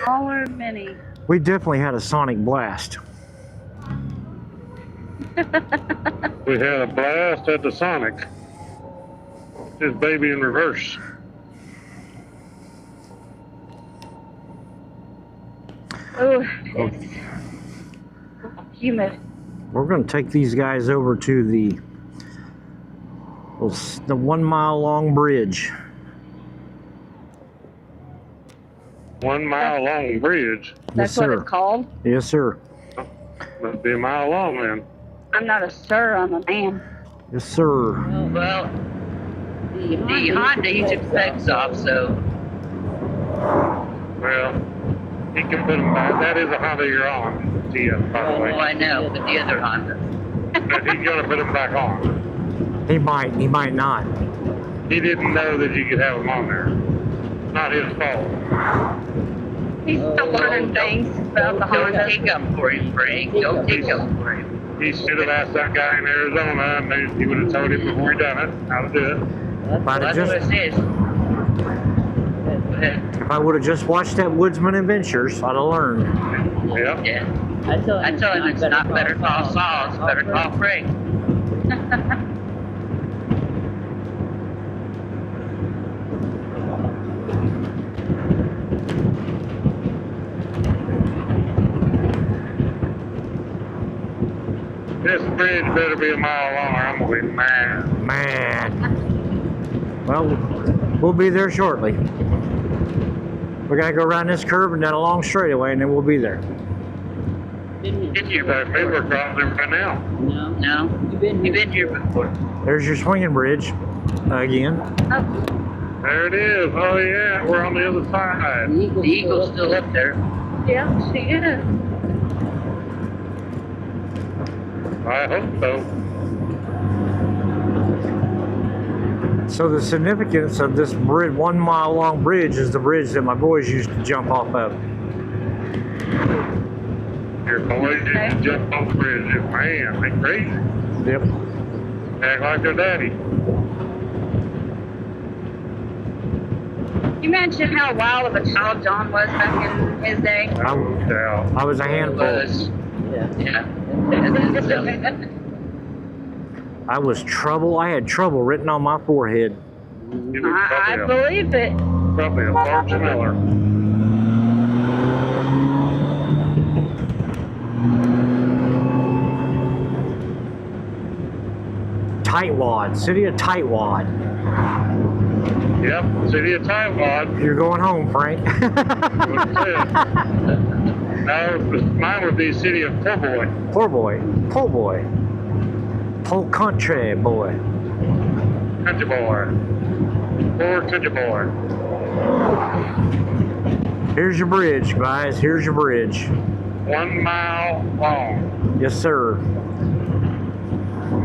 Smaller mini. We definitely had a sonic blast. We had a blast at the Sonic. His baby in reverse. Oh, it's humid. We're going to take these guys over to the 1 mile long bridge. 1 mile long bridge. That's Yes, what sir. it's called? Yes, sir. Must be a mile long then. I'm not a sir, I'm a man. Yes, sir. Well, the Honda, he took the pegs off, so. Well, he can put them back. That is a Honda you're on, Tia, by the Oh, way. I know, but the other Honda. But he's gonna put them back on. He might not. He didn't know that you could have them on there. Not his fault. He's still learning things about the Don't Honda. take them for him, Frank. Don't take them for him. He should have asked that guy in Arizona, and he would have told him before he done it how to do it. That's what it is. Go ahead. If I would have just watched that Woodsman Adventures, I'd have learned. Yep. Yeah. I tell him it's not better call Saul, it's better call Frank. This bridge better be a mile long or I'm gonna be mad. Man. Well, we'll be there shortly. We gotta go around this curve and down a long straightaway, and then we'll be there. You back me, we're crossing right now. No. You've been here before. There's your swinging bridge again. There it is. Oh yeah, we're on the other side. The Eagle's still up there. Yeah, she is. I hope so. So the significance of this bridge, 1 mile long bridge, is the bridge that my boys used to jump off of. Your boys just jump off the bridge. Man, they crazy. Yep. Act like their daddy. You mentioned how wild of a child John was back in his day. I was a handful. Yeah. I was trouble. I had trouble written on my forehead. I believe it. Probably a large Miller. Tightwad, city of Tightwad. Yep, city of Tightwad. You're going home, Frank. No, mine would be city of Poor Boy. Poor boy, poor boy, poor country boy. Country boy. Poor country boy. Here's your bridge, guys. Here's your bridge. 1 mile long. Yes, sir.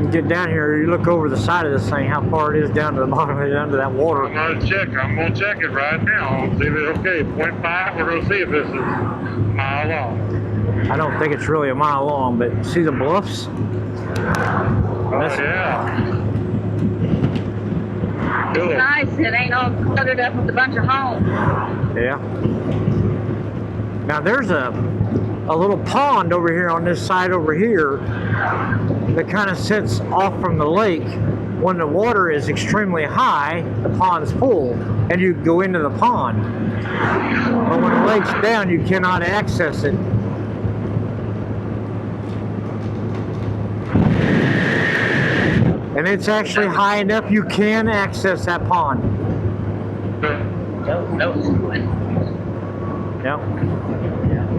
You get down here, you look over the side of this thing, how far it is down to the bottom, down to that water. I'm gonna check it right now. See if it's okay. 0.5, we're gonna see if this is a mile long. I don't think it's really a mile long, but see the bluffs? Oh yeah. Cool. Nice, it ain't all cluttered up with a bunch of homes. Yeah. Now there's a little pond over here on this side over here that kind of sits off from the lake. When the water is extremely high, the pond's full, and you go into the pond. But when the lake's down, you cannot access it. And it's actually high enough you can access that pond. That was good. Yep.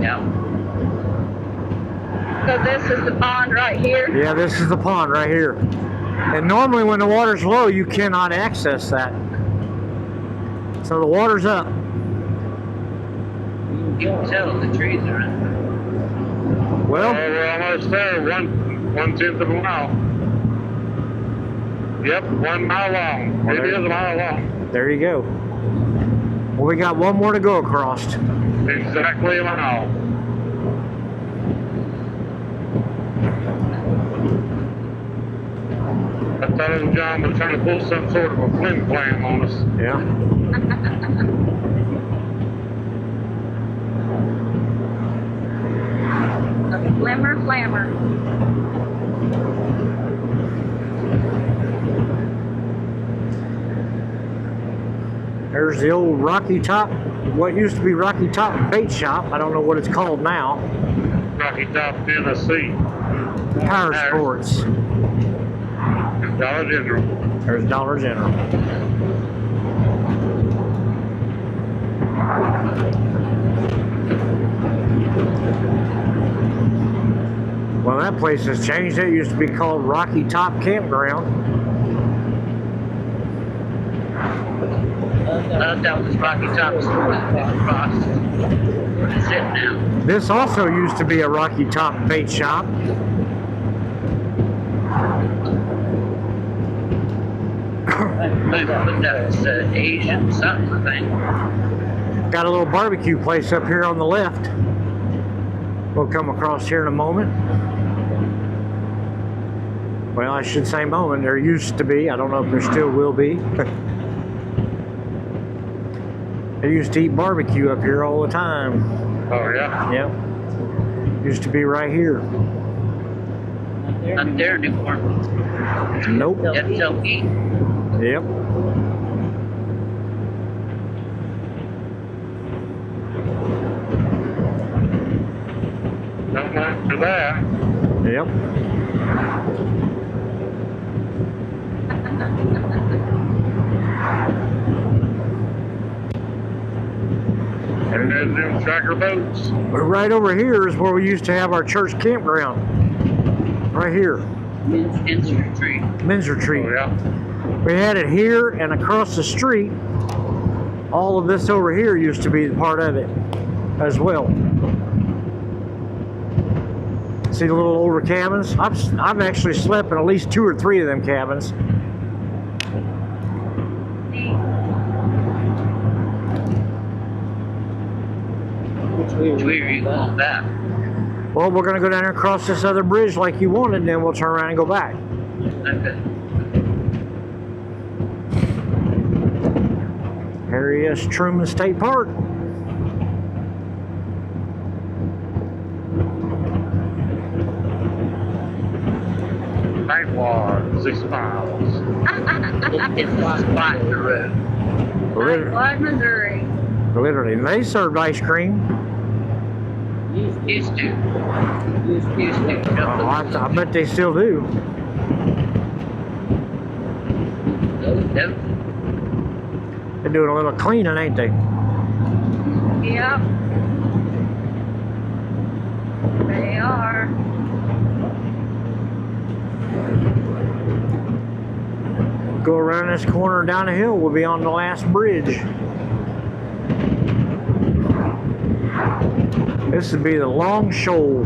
Yeah. So this is the pond right here. Yeah, this is the pond right here. And normally when the water's low, you cannot access that. So the water's up. You can tell the trees are in. Well, We're almost there. 1/10 of a mile. Yep, 1 mile long. It is a mile long. there you go. Well, we got one more to go across. Exactly a mile. I thought old John was trying to pull some sort of a flim flam on us. Yeah. Flimmer, flammer. There's the old Rocky Top, what used to be Rocky Top Bait Shop. I don't know what it's called now. Rocky Top, Tennessee. Power Sports. Dollar General. There's Dollar General. Well, that place has changed. It used to be called Rocky Top Campground. That was Rocky Top's across. What is it now? This also used to be a Rocky Top bait shop. But that was Asian something, I think. Got a little barbecue place up here on the left. We'll come across here in a moment. Well, I should say moment. There used to be. I don't know if there still will be. They used to eat barbecue up here all the time. Oh, yeah? Yep. Used to be right here. Not there anymore. Nope. SLE. Yep. Don't mind for that. Yep. And there's them tracker boats. But right over here is where we used to have our church campground. Right here. Men's retreat. Men's retreat. Oh, yeah? We had it here and across the street. All of this over here used to be part of it as well. See the little older cabins? I've actually slept in at least 2 or 3 of them cabins. Which way are you going back? Well, we're going to go down there and cross this other bridge like you wanted, and then we'll turn around and go back. Okay. Harry S. Truman State Park. Nightwalk, 6 miles. It's a spot in the road. Nightwalk, Missouri. Literally. And they served ice cream. Used to. Oh, I bet they still do. Yep. They're doing a little cleaning, ain't they? Yep. They are. Go around this corner down the hill, we'll be on the last bridge. This would be the Long Shoal.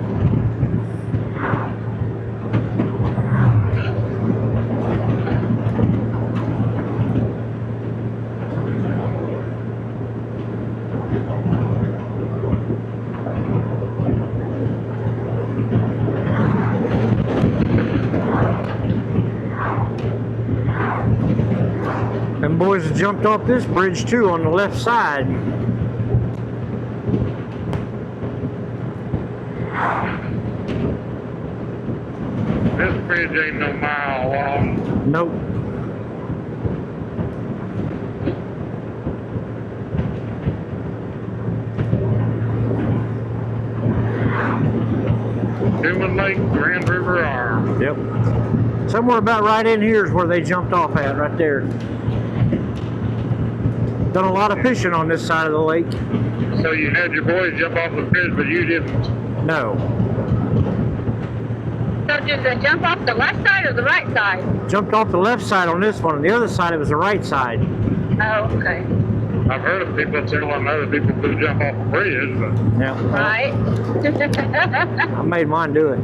Them boys have jumped off this bridge too on the left side. This bridge ain't no mile long. Nope. Human Lake, Grand River Arm. Yep. Somewhere about right in here is where they jumped off at, right there. Done a lot of fishing on this side of the lake. So you had your boys jump off the bridge, but you didn't. No. So did they jump off the left side or the right side? Jumped off the left side on this one, and the other side it was the right side. Oh, okay. I've heard of people telling other people to jump off the bridge, but Yeah. Right? I made mine do it.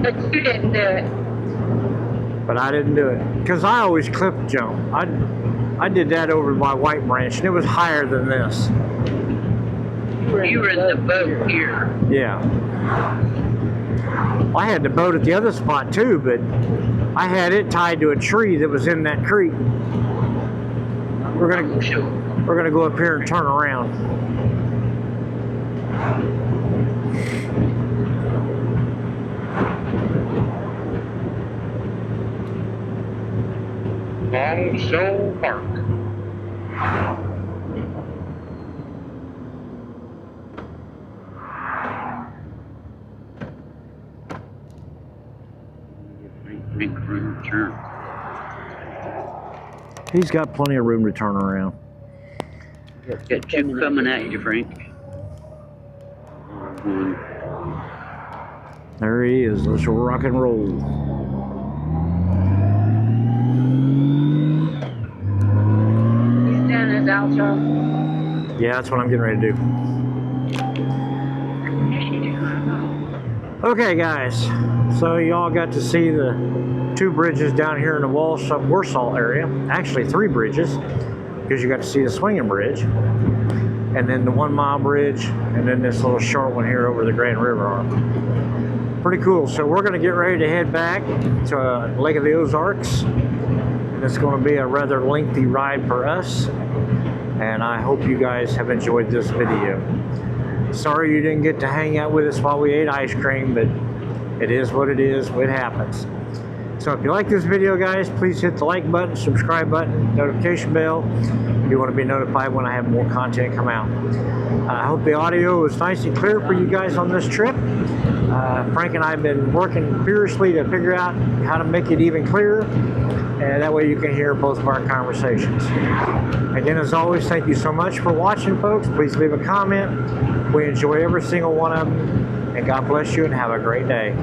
But you didn't do it. But I didn't do it because I always cliff jump. I did that over by White Branch, and it was higher than this. You were in the boat here. Yeah. I had the boat at the other spot too, but I had it tied to a tree that was in that creek. We're gonna Sure. we're gonna go up here and turn around. Long Show Park. Big room, sure. He's got plenty of room to turn around. Got two coming at you, Frank. One. There he is. Let's rock and roll. He's doing his outro. Yeah, that's what I'm getting ready to do. Okay, guys. So y'all got to see the 2 bridges down here in the Warsaw area. Actually, 3 bridges, because you got to see the swinging bridge, and then the 1 mile bridge, and then this little short one here over the Grand River Arm. Pretty cool. So we're going to get ready to head back to Lake of the Ozarks. And it's going to be a rather lengthy ride for us. And I hope you guys have enjoyed this video. Sorry you didn't get to hang out with us while we ate ice cream, but it is what it is. It happens. So if you like this video, guys, please hit the like button, subscribe button, notification bell if you want to be notified when I have more content come out. I hope the audio was nice and clear for you guys on this trip. Frank and I have been working furiously to figure out how to make it even clearer, and that way you can hear both of our conversations. Again, as always, thank you so much for watching, folks. Please leave a comment. We enjoy every single one of them, and God bless you and have a great day.